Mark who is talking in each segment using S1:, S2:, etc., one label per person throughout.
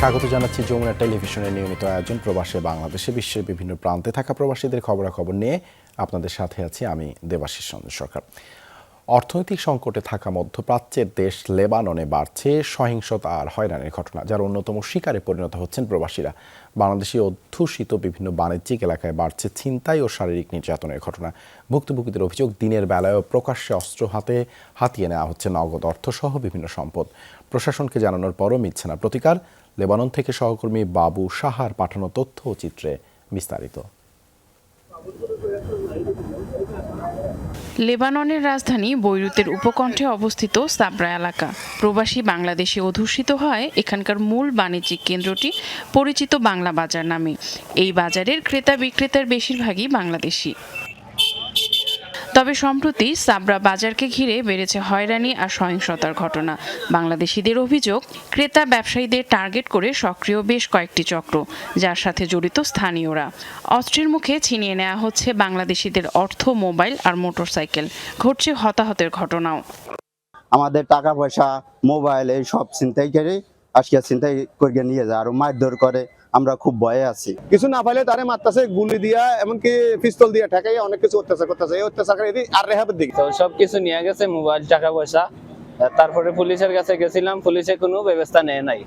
S1: স্বাগত জানাচ্ছি যমুনা টেলিভিশনের নিয়মিত আয়োজন প্রবাসে বাংলাদেশে বিশ্বের বিভিন্ন প্রান্তে থাকা প্রবাসীদের খবরাখবর নিয়ে আপনাদের সাথে আছি আমি দেবাশিস চন্দ্র সরকার। অর্থনৈতিক সংকটে থাকা মধ্যপ্রাচ্যের দেশ লেবাননে বাড়ছে সহিংসতা আর হয়রানির ঘটনা, যার অন্যতম শিকারে পরিণত হচ্ছেন প্রবাসীরা। বাংলাদেশি অধ্যুষিত বিভিন্ন বাণিজ্যিক এলাকায় বাড়ছে ছিনতাই ও শারীরিক নির্যাতনের ঘটনা। ভুক্তভোগীদের অভিযোগ, দিনের বেলায়ও প্রকাশ্যে অস্ত্র হাতিয়ে নেওয়া হচ্ছে নগদ অর্থসহ বিভিন্ন সম্পদ। প্রশাসনকে জানানোর পরও মিলছে না প্রতিকার। লেবানন থেকে সহকর্মী বাবু সাহার পাঠানো তথ্য ও চিত্রে বিস্তারিত।
S2: লেবাননের রাজধানী বৈরুতের উপকণ্ঠে অবস্থিত সাবরা এলাকা প্রবাসী বাংলাদেশি অধ্যুষিত হয়। এখানকার মূল বাণিজ্যিক কেন্দ্রটি পরিচিত বাংলা বাজার নামে। এই বাজারের ক্রেতা বিক্রেতার বেশিরভাগই বাংলাদেশি। তবে সম্প্রতি সাবরা বাজারকে ঘিরে বেড়েছে হয়রানি আর সহিংসতার ঘটনা। বাংলাদেশিদের অভিযোগ, ক্রেতা ব্যবসায়ীদের টার্গেট করে সক্রিয় বেশ কয়েকটি চক্র, যার সাথে জড়িত স্থানীয়রা। অস্ত্রের মুখে ছিনিয়ে নেওয়া হচ্ছে বাংলাদেশিদের অর্থ, মোবাইল আর মোটরসাইকেল। ঘটছে হতাহতের ঘটনাও।
S3: আমাদের টাকা পয়সা, মোবাইল এই সব ছিনতাই করে আজকে ছিনতাই করে নিয়ে যায় আর মারধর করে। আমরা খুব ভয়ে আছি।
S4: কিছু না পাইলে তারে মারতেছে গুলি দিয়া, এমনকি পিস্তল দিয়া ঠেকাই অনেক কিছু অত্যাচার করতেছে। এই অত্যাচার আর রেহাবের দিকে
S5: তো সবকিছু নিয়ে গেছে, মোবাইল, টাকা পয়সা। তারপরে পুলিশের কাছে গেছিলাম, পুলিশে কোনো ব্যবস্থা নেয় নাই।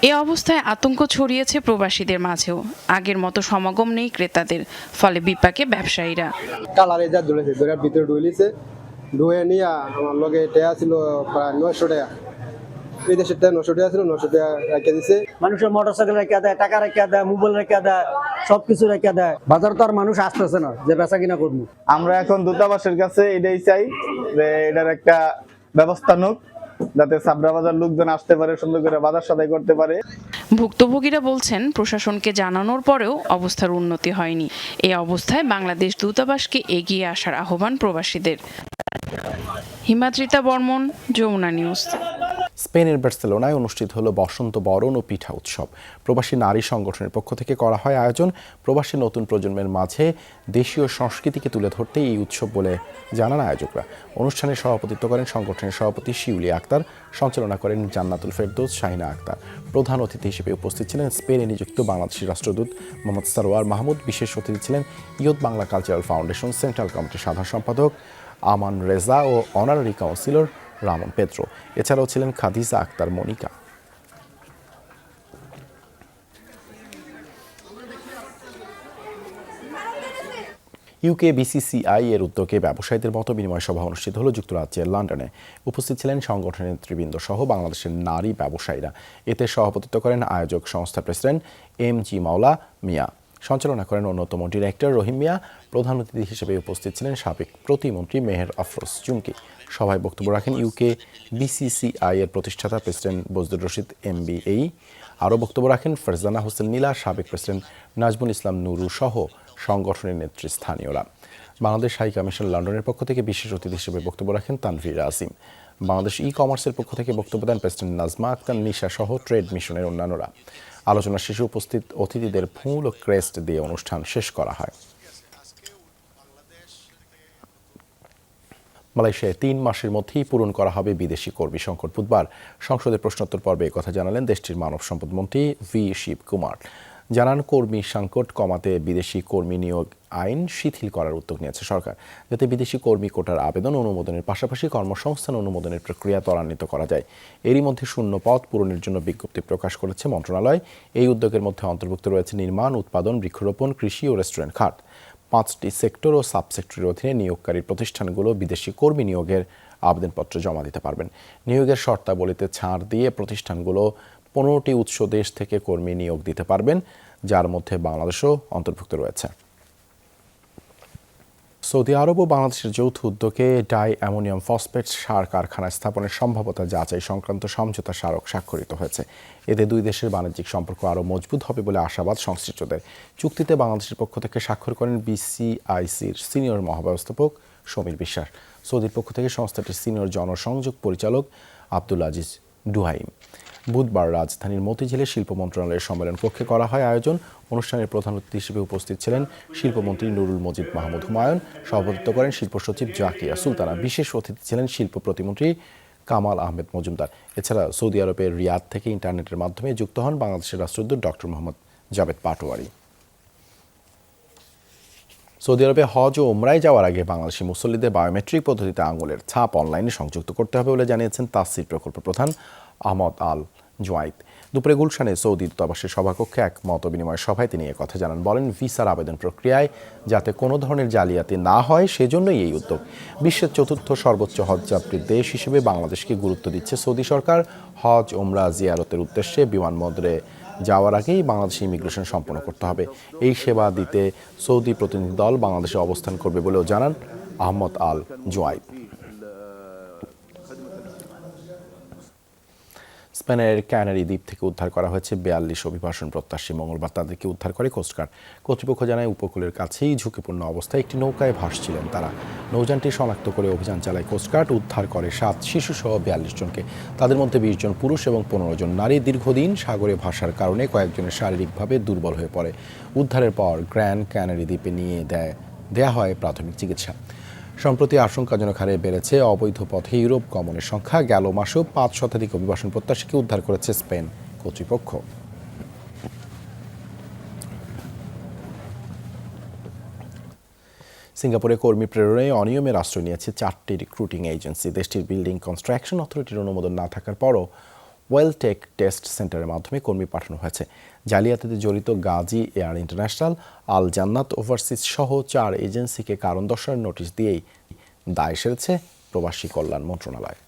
S2: এ অবস্থায় আতঙ্ক ছড়িয়েছে প্রবাসীদের মাঝেও। আগের মতো সমাগম নেই ক্রেতাদের, ফলে বিপাকে ব্যবসায়ীরা।
S4: কালারে যা ধরেছে ধরে ভিতরে ঢুইলিছে, ঢুয়ে নিয়ে আমার লগে টেয়া ছিল প্রায় 900 টাকা। এই দেশের 900 টাকা ছিল, 900 টাকা রেখে দিছে।
S6: মানুষের মোটরসাইকেল রেখে দেয়, টাকা রেখে দেয়, মোবাইল রেখে দেয়, সবকিছু রেখে দেয়। বাজার তো আর মানুষ আসতেছে না যে বেচা কিনা করবো।
S7: আমরা এখন দূতাবাসের কাছে এটাই চাই যে এটার একটা ব্যবস্থা নোক, যাতে সাবরা বাজার লোকজন আসতে পারে, সুন্দর করে বাজার সদাই করতে পারে।
S2: ভুক্তভোগীরা বলছেন, প্রশাসনকে জানানোর পরেও অবস্থার উন্নতি হয়নি। এই অবস্থায় বাংলাদেশ দূতাবাসকে এগিয়ে আসার আহ্বান প্রবাসীদের। হিমাদ্রিতা বর্মন, যমুনা নিউজ।
S1: স্পেনের বার্সেলোনায় অনুষ্ঠিত হলো বসন্ত বরণ ও পিঠা উৎসব। প্রবাসী নারী সংগঠনের পক্ষ থেকে করা হয় আয়োজন। প্রবাসী নতুন প্রজন্মের মাঝে দেশীয় সংস্কৃতিকে তুলে ধরতে এই উৎসব বলে জানান আয়োজকরা। অনুষ্ঠানে সভাপতিত্ব করেন সংগঠনের সভাপতি শিউলি আক্তার, সঞ্চালনা করেন জান্নাতুল ফেরদৌস শাহিনা আক্তার। প্রধান অতিথি হিসেবে উপস্থিত ছিলেন স্পেনে নিযুক্ত বাংলাদেশি রাষ্ট্রদূত মোহাম্মদ সারোয়ার মাহমুদ। বিশেষ অতিথি ছিলেন ইয়ত বাংলা কালচারাল ফাউন্ডেশন সেন্ট্রাল কমিটির সাধারণ সম্পাদক আমান রেজা ও অনারারি কাউন্সিলর রামন পেত্রো। এছাড়াও ছিলেন খাদিজা আক্তার মনিকা। ইউকে বিসিসিআই এর উদ্যোগে ব্যবসায়ীদের মত বিনিময় সভা অনুষ্ঠিত হলো যুক্তরাজ্যের লন্ডনে। উপস্থিত ছিলেন সংগঠনের নেতৃবৃন্দ সহ বাংলাদেশের নারী ব্যবসায়ীরা। এতে সভাপতিত্ব করেন আয়োজক সংস্থার প্রেসিডেন্ট MG মাওলা মিয়া, সঞ্চালনা করেন অন্যতম ডিরেক্টর রহিম মিয়া। প্রধান অতিথি হিসেবে উপস্থিত ছিলেন সাবেক প্রতিমন্ত্রী মেহের আফরোজ চুমকি। সভায় বক্তব্য রাখেন ইউকে বিসিসিআই এর প্রতিষ্ঠাতা প্রেসিডেন্ট বজলুর রশিদ MBE। আরও বক্তব্য রাখেন ফারজানা হোসেন নীলা, সাবেক প্রেসিডেন্ট নাজমুল ইসলাম নুরু সহ সংগঠনের নেতৃস্থানীয়রা। বাংলাদেশ হাই কমিশন লন্ডনের পক্ষ থেকে বিশেষ অতিথি হিসেবে বক্তব্য রাখেন তানভীর আসিম। বাংলাদেশ কমার্সের পক্ষ থেকে বক্তব্য দেন প্রেসিডেন্ট নাজমা আক্তার নিশা সহ ট্রেড মিশনের অন্যান্যরা। আলোচনা শেষে উপস্থিত অতিথিদের ফুল ও ক্রেস্ট দিয়ে অনুষ্ঠান শেষ করা হয়। মালয়েশিয়ায় 3 মাসের মধ্যেই পূরণ করা হবে বিদেশি কর্মী সংকট। বুধবার সংসদের প্রশ্নোত্তর পর্বে একথা জানালেন দেশটির মানব সম্পদ মন্ত্রী ভি শিব কুমার। জানান, কর্মী সংকট কমাতে বিদেশি কর্মী নিয়োগ আইন শিথিল করার উদ্যোগ নিয়েছে সরকার, যাতে বিদেশি কর্মী কোটার আবেদন অনুমোদনের পাশাপাশি কর্মসংস্থান অনুমোদনের প্রক্রিয়া ত্বরান্বিত করা যায়। এরই মধ্যে শূন্য পদ পূরণের জন্য বিজ্ঞপ্তি প্রকাশ করেছে মন্ত্রণালয়। এই উদ্যোগের মধ্যে অন্তর্ভুক্ত রয়েছে নির্মাণ, উৎপাদন, বৃক্ষরোপণ, কৃষি ও রেস্টুরেন্ট খাত। 5টি সেক্টর ও সাবসেক্টরের অধীনে নিয়োগকারী প্রতিষ্ঠানগুলো বিদেশি কর্মী নিয়োগের আবেদনপত্র জমা দিতে পারবেন। নিয়োগের শর্তাবলীতে ছাড় দিয়ে প্রতিষ্ঠানগুলো 15টি উৎস দেশ থেকে কর্মী নিয়োগ দিতে পারবেন, যার মধ্যে বাংলাদেশও অন্তর্ভুক্ত রয়েছে। সৌদি আরব ও বাংলাদেশের যৌথ উদ্যোগে ডাই অ্যামোনিয়াম ফসফেট সার কারখানা স্থাপনের সম্ভাব্যতা যাচাই সংক্রান্ত সমঝোতা স্মারক স্বাক্ষরিত হয়েছে। এতে দুই দেশের বাণিজ্যিক সম্পর্ক আরও মজবুত হবে বলে আশাবাদ সংশ্লিষ্টদের। চুক্তিতে বাংলাদেশের পক্ষ থেকে স্বাক্ষর করেন BCICর সিনিয়র মহাব্যবস্থাপক সমীর বিশ্বাস। সৌদির পক্ষ থেকে সংস্থাটির সিনিয়র জনসংযোগ পরিচালক আব্দুল আজিজ ডুহাইম। বুধবার রাজধানীর মতিঝিলে শিল্প মন্ত্রণালয়ের সম্মেলন কক্ষে করা হয় আয়োজন। অনুষ্ঠানের প্রধান অতিথি হিসেবে উপস্থিত ছিলেন শিল্পমন্ত্রী নুরুল মজিদ মাহমুদ হুমায়ুন, সভাপতিত্ব করেন শিল্প সচিব জাকিয়া সুলতানা। বিশেষ অতিথি ছিলেন শিল্প প্রতিমন্ত্রী কামাল আহমেদ মজুমদার। এছাড়া সৌদি আরবের রিয়াদ থেকে ইন্টারনেটের মাধ্যমে যুক্ত হন বাংলাদেশের রাষ্ট্রদূত ডক্টর মোহাম্মদ জাভেদ পাটোয়ারি। সৌদি আরবে হজ ও ওমরায় যাওয়ার আগে বাংলাদেশি মুসল্লিদের বায়োমেট্রিক পদ্ধতিতে আঙুলের ছাপ অনলাইনে সংযুক্ত করতে হবে বলে জানিয়েছেন তাসসির প্রকল্প প্রধান আহমদ আল জোয়াইদ। দুপুরে গুলশানে সৌদি দূতাবাসের সভাকক্ষে এক মতবিনিময় সভায় তিনি একথা জানান। বলেন, ভিসার আবেদন প্রক্রিয়ায় যাতে কোনো ধরনের জালিয়াতি না হয় সেজন্যই এই উদ্যোগ। বিশ্বের চতুর্থ সর্বোচ্চ হজযাত্রীর দেশ হিসেবে বাংলাদেশকে গুরুত্ব দিচ্ছে সৌদি সরকার। হজ ওমরা জিয়ারতের উদ্দেশ্যে বিমানবন্দরে যাওয়ার আগেই বাংলাদেশে ইমিগ্রেশন সম্পন্ন করতে হবে। এই সেবা দিতে সৌদি প্রতিনিধি দল বাংলাদেশে অবস্থান করবে বলেও জানান আহমদ আল জোয়াইদ। স্পেনের ক্যানারি দ্বীপ থেকে উদ্ধার করা হয়েছে 42 অভিবাসন প্রত্যাশী। মঙ্গলবার তাদেরকে উদ্ধার করে কোস্টগার্ড কর্তৃপক্ষ জানায়, উপকূলের কাছেই ঝুঁকিপূর্ণ অবস্থায় একটি নৌকায় ভাসছিলেন তারা। নৌযানটি শনাক্ত করে অভিযান চালায় কোস্টগার্ড। উদ্ধার করে 7 শিশুসহ 42 জনকে। তাদের মধ্যে 20 জন পুরুষ এবং 15 জন নারী। দীর্ঘদিন সাগরে ভাসার কারণে কয়েকজনের শারীরিকভাবে দুর্বল হয়ে পড়ে। উদ্ধারের পর গ্র্যান্ড ক্যানারি দ্বীপে নিয়ে দেয়া হয় প্রাথমিক চিকিৎসা। সম্প্রতি আশঙ্কাজনক হারে বেড়েছে অবৈধ পথে ইউরোপ গমনের সংখ্যা। গেল মাসেও 5 শতাধিক অভিবাসন প্রত্যাশীকে উদ্ধার করেছে স্পেন কর্তৃপক্ষ। সিঙ্গাপুরে কর্মী প্রেরণে অনিয়মের আশ্রয় নিয়েছে 4টি রিক্রুটিং এজেন্সি। দেশটির বিল্ডিং কনস্ট্রাকশন অথরিটির অনুমোদন না থাকার পরও ওয়েলটেক টেস্ট সেন্টারের মাধ্যমে কর্মী পাঠানো হয়েছে। জালিয়াতিতে জড়িত গাজী এয়ার ইন্টারন্যাশনাল, আল জান্নাত ওভারসিজ সহ 4 এজেন্সিকে কারণ দর্শানোর নোটিশ দিয়েই দায় সেরেছে প্রবাসী কল্যাণ মন্ত্রণালয়।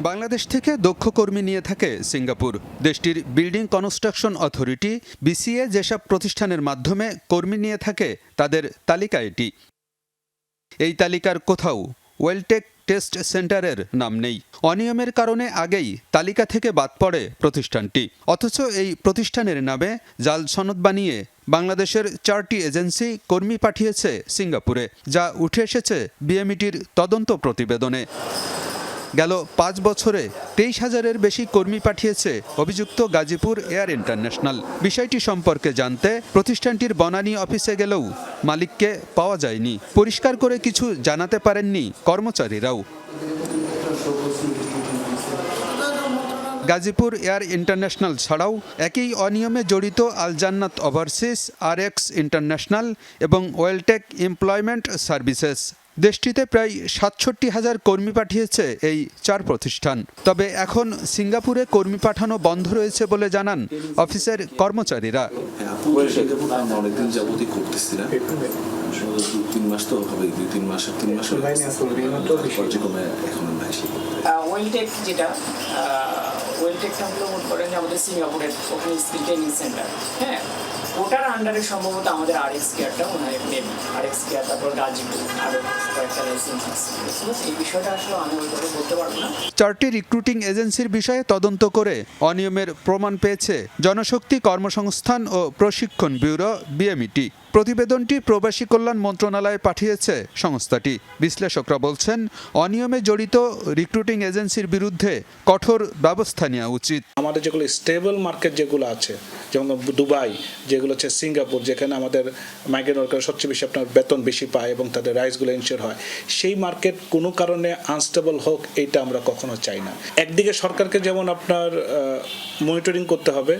S8: বাংলাদেশ থেকে দক্ষ কর্মী নিয়ে থাকে সিঙ্গাপুর। দেশটির বিল্ডিং কনস্ট্রাকশন অথরিটি বিসিএ যেসব প্রতিষ্ঠানের মাধ্যমে কর্মী নিয়ে থাকে তাদের তালিকা এটি। এই তালিকার কোথাও ওয়েলটেক টেস্ট সেন্টারের নাম নেই। অনিয়মের কারণে আগেই তালিকা থেকে বাদ পড়ে প্রতিষ্ঠানটি। অথচ এই প্রতিষ্ঠানের নামে জাল সনদ বানিয়ে বাংলাদেশের 4টি এজেন্সি কর্মী পাঠিয়েছে সিঙ্গাপুরে, যা উঠে এসেছে বিএমইটির তদন্ত প্রতিবেদনে। গেল 5 বছরে 23,000-এর বেশি কর্মী পাঠিয়েছে অভিযুক্ত গাজীপুর এয়ার ইন্টারন্যাশনাল। বিষয়টি সম্পর্কে জানতে প্রতিষ্ঠানটির বনানী অফিসে গেলেও মালিককে পাওয়া যায়নি। পরিষ্কার করে কিছু জানাতে পারেননি কর্মচারীরাও। গাজীপুর এয়ার ইন্টারন্যাশনাল ছাড়াও একই অনিয়মে জড়িত আল জান্নাত ওভারসিজ, আরএক্স ইন্টারন্যাশনাল এবং ওয়েলটেক এমপ্লয়মেন্ট সার্ভিসেস। দেশটিতে প্রায় 67,000 কর্মী পাঠিয়েছে এই 4 প্রতিষ্ঠান। তবে এখন সিঙ্গাপুরে কর্মী পাঠানো বন্ধ রয়েছে বলে জানান অফিসের কর্মচারীরা।
S9: অনেকদিন যাবতই করতেছি না, 2-3 মাস তো হবে, 2-3 মাস পর্যায়ক্রমে এখন
S10: ওয়েলটেক যেটা ওয়েলটেকটা হলো মনে করেন যে আমাদের সিঙ্গাপুরের ওখানে স্কিল ট্রেনিং সেন্টার, হ্যাঁ, ওটার আন্ডারে সম্ভবত আমাদের আরএক্স কেয়ারটা ওনার নেবে। আরএক্স কেয়ার, তারপর গাজীপুর, আরও কয়েকটা লাইসেন্স আছে। এই বিষয়টা আসলে আমি ওইভাবে বলতে পারবো না।
S8: 4টি রিক্রুটিং এজেন্সির বিষয়ে তদন্ত করে অনিয়মের প্রমাণ পেয়েছে জনশক্তি কর্মসংস্থান ও প্রশিক্ষণ ব্যুরো বিএমইটি। প্রতিবেদনটি প্রবাসী কল্যাণ মন্ত্রণালয়ে পাঠিয়েছে সংস্থাটি। বিশ্লেষকরা বলছেন, অনিয়মে জড়িত রিক্রুটিং এজেন্সির বিরুদ্ধে কঠোর ব্যবস্থা নেওয়া উচিত।
S11: আমাদের যেগুলো স্টেবল মার্কেট যেগুলো আছে, যেমন দুবাই, যেগুলো হচ্ছে সিঙ্গাপুর, যেখানে আমাদের মাইগ্রেন্ট ওয়ার্কার সবচেয়ে বেশি আপনার বেতন বেশি পায় এবং তাদের রাইটসগুলো এনশিওর হয়, সেই মার্কেট কোনো কারণে আনস্টেবল হোক, এইটা আমরা কখনো চাই না। একদিকে সরকারকে যেমন আপনার মনিটরিং করতে হবে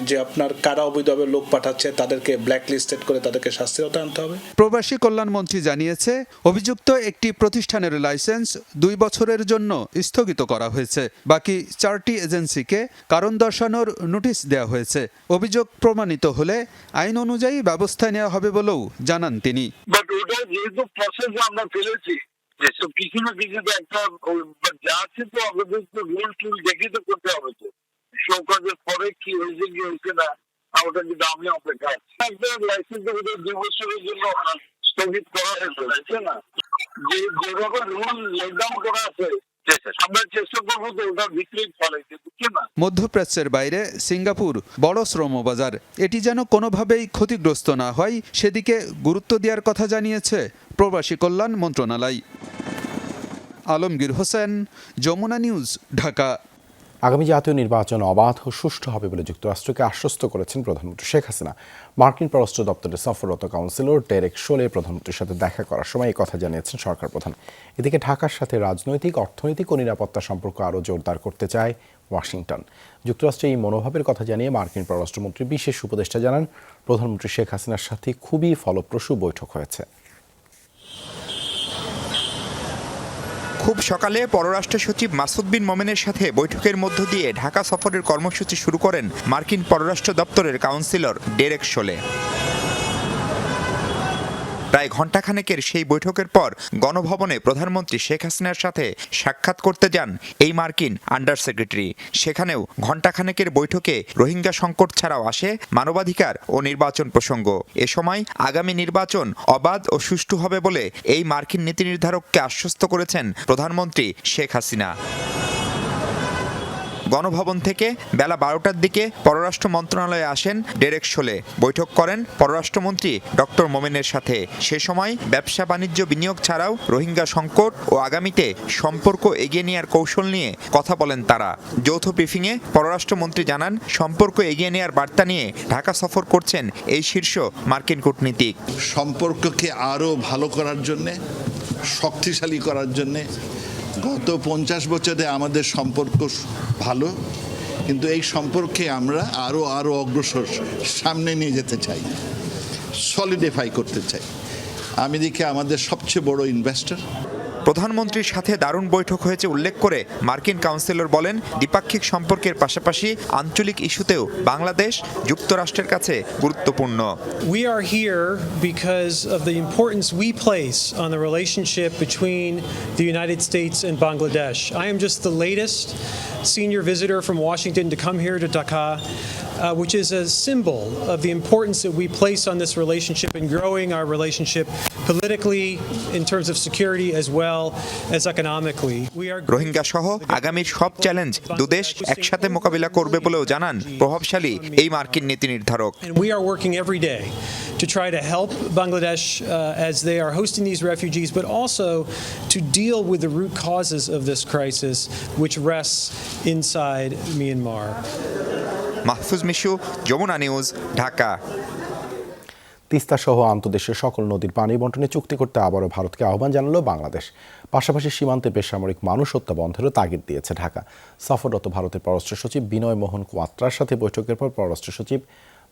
S11: যে আপনার কারা অবৈধভাবে লোক পাঠাচ্ছে, তাদেরকে ব্ল্যাক লিস্টেড করে তাদেরকে শাস্তির আওতায় আনতে হবে।
S8: প্রবাসী কল্যাণ মন্ত্রী জানিয়েছে, অভিযুক্ত একটি প্রতিষ্ঠানের লাইসেন্স 2 বছরের জন্য স্থগিত করা হয়েছে। বাকি 4টি এজেন্সিকে কারণ দর্শানোর নোটিশ দেওয়া হয়েছে। অভিযোগ প্রমাণিত হলে আইন অনুযায়ী ব্যবস্থা নেওয়া হবে বলেও জানান তিনি।
S12: যেহেতু প্রসেস আমরা ফেলেছি, কিছু না কিছু তো একটা যা আছে তো আমাদের তো রুল টুল দেখে তো করতে হবে। তো শোকাজের পরে কি হয়েছে না, ওটা কিন্তু আমি অপেক্ষা আছি। লাইসেন্স 2 বছরের জন্য স্থগিত করা হয়েছে না, যেভাবে রুল লেকডাউন করা আছে আমরা চেষ্টা করবো তো ওটা বিক্রি ফলাইতে, বুঝছে না।
S8: মধ্যপ্রাচ্যের বাইরে সিঙ্গাপুর বড় শ্রমবাজার, এটি যেন কোনোভাবেই ক্ষতিগ্রস্ত না হয় সেদিকে গুরুত্ব দেওয়ার কথা জানিয়েছে প্রবাসী কল্যাণ মন্ত্রণালয়। আলমগীর হোসেন, যমুনা নিউজ, ঢাকা।
S1: আগামী জাতীয় নির্বাচন অবাধ ও সুষ্ঠু হবে বলে যুক্তরাষ্ট্রকে আশ্বস্ত করেছেন প্রধানমন্ত্রী শেখ হাসিনা। মার্কিন পররাষ্ট্র দপ্তরের সফররত কাউন্সিলর ডেরেক শোলে প্রধানমন্ত্রীর সাথে দেখা করার সময় এই কথা জানিয়েছেন সরকার প্রধান। এদিকে ঢাকার সাথে রাজনৈতিক, অর্থনৈতিক ও নিরাপত্তা সম্পর্ক আরও জোরদার করতে চায় ওয়াশিংটন। যুক্তরাষ্ট্রে এই মনোভাবের কথা জানিয়ে মার্কিন পররাষ্ট্রমন্ত্রী বিশেষ উপদেষ্টা জানান, প্রধানমন্ত্রী শেখ হাসিনার সাথে খুবই ফলপ্রসূ বৈঠক হয়েছে।
S13: খুব সকালে পররাষ্ট্র সচিব মাসুদ বিন মোমেনের সাথে বৈঠকের মধ্য দিয়ে ঢাকা সফরের কর্মসূচি শুরু করেন মার্কিন পররাষ্ট্র দপ্তরের কাউন্সিলর ডেরেক শোলে। প্রায় ঘণ্টাখানেকের সেই বৈঠকের পর গণভবনে প্রধানমন্ত্রী শেখ হাসিনার সাথে সাক্ষাৎ করতে যান এই মার্কিন আন্ডার সেক্রেটারি। সেখানেও ঘণ্টাখানেকের বৈঠকে রোহিঙ্গা সংকট ছাড়াও আসে মানবাধিকার ও নির্বাচন প্রসঙ্গ। এ সময় আগামী নির্বাচন অবাধ ও সুষ্ঠু হবে বলে এই মার্কিন নীতি নির্ধারককে আশ্বস্ত করেছেন প্রধানমন্ত্রী শেখ হাসিনা। গণভবন থেকে বেলা 12টার দিকে পররাষ্ট্র মন্ত্রণালয়ে আসেন ডেরেক শোলে। বৈঠক করেন পররাষ্ট্রমন্ত্রী ডক্টর মোমেনের সাথে। সে সময় ব্যবসা বাণিজ্য বিনিয়োগ ছাড়াও রোহিঙ্গা সংকট ও আগামীতে সম্পর্ক এগিয়ে নেওয়ার কৌশল নিয়ে কথা বলেন তারা। যৌথ ব্রিফিংয়ে পররাষ্ট্রমন্ত্রী জানান, সম্পর্ক এগিয়ে নেওয়ার বার্তা নিয়ে ঢাকা সফর করছেন এই শীর্ষ মার্কিন কূটনীতিক।
S14: সম্পর্ককে আরও ভালো করার জন্যে, শক্তিশালী করার জন্যে গত 50 বছরে আমাদের সম্পর্ক ভালো, কিন্তু এই সম্পর্কে আমরা আরও অগ্রসর সামনে নিয়ে যেতে চাই, সলিডিফাই করতে চাই। আমেরিকা আমাদের সবচেয়ে বড় ইনভেস্টর।
S13: প্রধানমন্ত্রীর সাথে দারুণ বৈঠক হয়েছে উল্লেখ করে মার্কিন কাউন্সিলর বলেন, দ্বিপাক্ষিক সম্পর্কের পাশাপাশি আঞ্চলিক ইস্যুতেও বাংলাদেশ যুক্তরাষ্ট্রের কাছে গুরুত্বপূর্ণ।
S15: We are here because of the importance we place on the relationship between the United States and Bangladesh. I am just the latest senior visitor from Washington to come here to Dhaka, which is a symbol of the importance that we place on this relationship and growing our relationship politically in terms of security as well as economically.
S13: Rohingya সহ আগামীর সব challenge দুদেশ একসাথে মোকাবিলা করবে বলেও জানান প্রভাবশালী এই মার্কিন নীতি নির্ধারক।
S15: We are working every day to try to help Bangladesh as they are hosting these refugees, but also to deal with the root causes of this crisis, which rests inside Myanmar.
S13: Mahfuz Mishu, Jamuna news, Dhaka.
S1: Teesta সহ আন্তর্দেশের সকল নদীর পানি বন্টনে চুক্তি করতে আবারও ভারতকে আহ্বান জানালো বাংলাদেশ। পাশাপাশি সীমান্তে বেসামরিক মানুষ হত্যা বন্ধেরও তাগিদ দিয়েছে ঢাকা। সফররত ভারতের পররাষ্ট্র সচিব বিনয় মোহন কোয়াত্রার সাথে বৈঠকের পর পররাষ্ট্র সচিব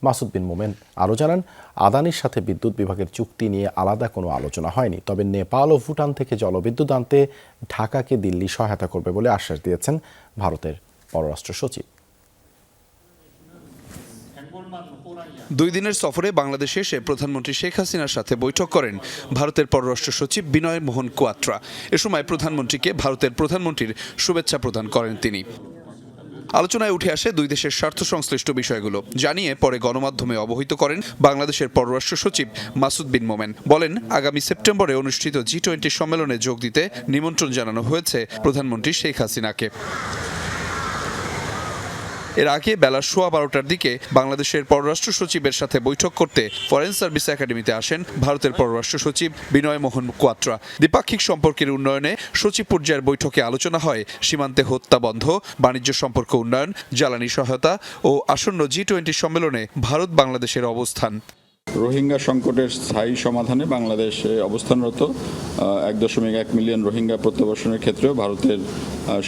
S1: মাসুদ বিন মোমেন আরও জানান, আদানির সাথে বিদ্যুৎ বিভাগের চুক্তি নিয়ে আলাদা কোনো আলোচনা হয়নি, তবে নেপাল ও ভুটান থেকে জলবিদ্যুৎ আনতে ঢাকাকে দিল্লি সহায়তা করবে বলে আশ্বাস দিয়েছেন ভারতের পররাষ্ট্র সচিব।
S8: 2 দিনের সফরে বাংলাদেশে এসে প্রধানমন্ত্রী শেখ হাসিনার সাথে বৈঠক করেন ভারতের পররাষ্ট্র সচিব বিনয় মোহন কোয়াত্রা। এ সময় প্রধানমন্ত্রীকে ভারতের প্রধানমন্ত্রীর শুভেচ্ছা প্রদান করেন তিনি। আলোচনায় উঠে আসে দুই দেশের স্বার্থ সংশ্লিষ্ট বিষয়গুলো জানিয়ে পরে গণমাধ্যমে অবহিত করেন বাংলাদেশের পররাষ্ট্র সচিব মাসুদ বিন মোমেন। বলেন, আগামী সেপ্টেম্বরে অনুষ্ঠিত G20 সম্মেলনে যোগ দিতে নিমন্ত্রণ জানানো হয়েছে প্রধানমন্ত্রী শেখ হাসিনাকে। এর আগে বেলা 12:15টার দিকে বাংলাদেশের পররাষ্ট্র সচিবের সাথে বৈঠক করতে ফরেন সার্ভিস একাডেমিতে আসেন ভারতের পররাষ্ট্র সচিব বিনয় মোহন কোয়াত্রা। দ্বিপাক্ষিক সম্পর্কের উন্নয়নে সচিব পর্যায়ের বৈঠকে আলোচনা হয় সীমান্তে হত্যা বন্ধ, বাণিজ্য সম্পর্ক উন্নয়ন, জ্বালানি সহায়তা ও আসন্ন G20 সম্মেলনে ভারত বাংলাদেশের অবস্থান।
S16: রোহিঙ্গা সংকটের স্থায়ী সমাধানে বাংলাদেশে অবস্থানরত 1.1 মিলিয়ন রোহিঙ্গা প্রত্যাবাসনের ক্ষেত্রেও ভারতের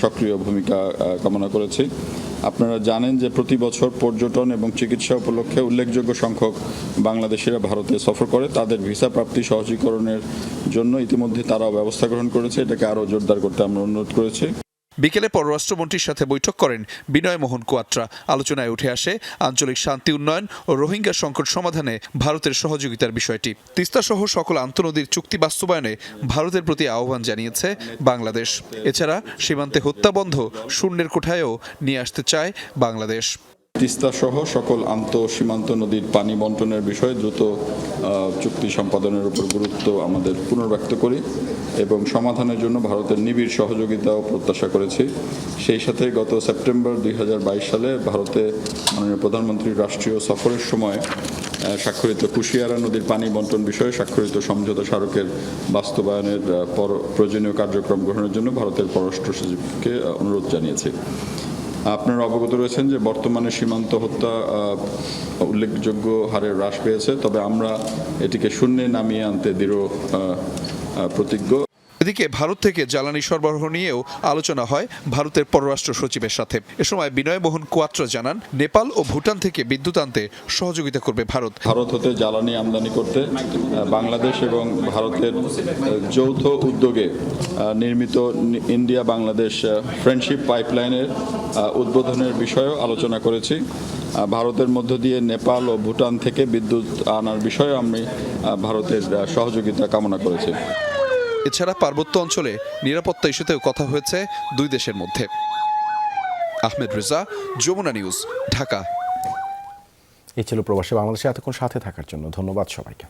S16: সক্রিয় ভূমিকা কামনা করেছে। আপনারা জানেন যে প্রতি বছর পর্যটন এবং চিকিৎসা উপলক্ষে উল্লেখযোগ্য সংখ্যক বাংলাদেশিরা ভারতে সফর করে। তাদের ভিসা প্রাপ্তি সহজীকরণের জন্য ইতিমধ্যে তারাও ব্যবস্থা গ্রহণ করেছে। এটাকে আরও জোরদার করতে আমরা অনুরোধ করেছি।
S8: বিকেলে পররাষ্ট্রমন্ত্রীর সাথে বৈঠক করেন বিনয় মোহন কোয়াত্রা। আলোচনায় উঠে আসে আঞ্চলিক শান্তি উন্নয়ন ও রোহিঙ্গা সংকট সমাধানে ভারতের সহযোগিতার বিষয়টি। তিস্তা সহ সকল আন্তঃনদীর চুক্তি বাস্তবায়নে ভারতের প্রতি আহ্বান জানিয়েছে বাংলাদেশ। এছাড়া সীমান্তে হত্যা বন্ধ শূন্যের কোঠায়ও নিয়ে আসতে চায় বাংলাদেশ।
S16: তিস্তা সহ সকল সীমান্ত নদীর পানি বন্টনের বিষয়ে দ্রুত চুক্তি সম্পাদনের উপর গুরুত্ব আমাদের পুনর্ব্যক্ত করি এবং সমাধানের জন্য ভারতের নিবিড় সহযোগিতাও প্রত্যাশা করেছি। সেই সাথে গত সেপ্টেম্বর 2022 সালে ভারতে মাননীয় প্রধানমন্ত্রীর রাষ্ট্রীয় সফরের সময় স্বাক্ষরিত কুশিয়ারা নদীর পানি বন্টন বিষয়ে স্বাক্ষরিত সমঝোতা স্মারকের বাস্তবায়নের প্রয়োজনীয় কার্যক্রম গ্রহণের জন্য ভারতের পররাষ্ট্র সচিবকে অনুরোধ জানিয়েছি। আপনারা অবগত রয়েছেন যে বর্তমানে সীমান্ত হত্যা উল্লেখযোগ্য হারে হ্রাস পেয়েছে, তবে আমরা এটিকে শূন্যে নামিয়ে আনতে দৃঢ় প্রতিজ্ঞ।
S8: এদিকে ভারত থেকে জ্বালানি সরবরাহ নিয়েও আলোচনা হয় ভারতের পররাষ্ট্র সচিবের সাথে। এ সময় বিনয় মোহন কোয়াত্রা জানান, নেপাল ও ভুটান থেকে বিদ্যুৎ আনতে সহযোগিতা করবে ভারত।
S16: ভারত হতে জ্বালানি আমদানি করতে বাংলাদেশ এবং ভারতের যৌথ উদ্যোগে নির্মিত ইন্ডিয়া বাংলাদেশ ফ্রেন্ডশিপ পাইপলাইনের উদ্বোধনের বিষয়েও আলোচনা করেছি। ভারতের মধ্য দিয়ে নেপাল ও ভুটান থেকে বিদ্যুৎ আনার বিষয়ে আমি ভারতের সহযোগিতা কামনা করেছি।
S8: এছাড়া পার্বত্য অঞ্চলে নিরাপত্তা ইস্যুতেও কথা হয়েছে দুই দেশের মধ্যে। আহমেদ রেজা, যমুনা নিউজ, ঢাকা।
S1: এই ছিল প্রবাসী বাংলাদেশে এতক্ষণ সাথে থাকার জন্য ধন্যবাদ সবাইকে।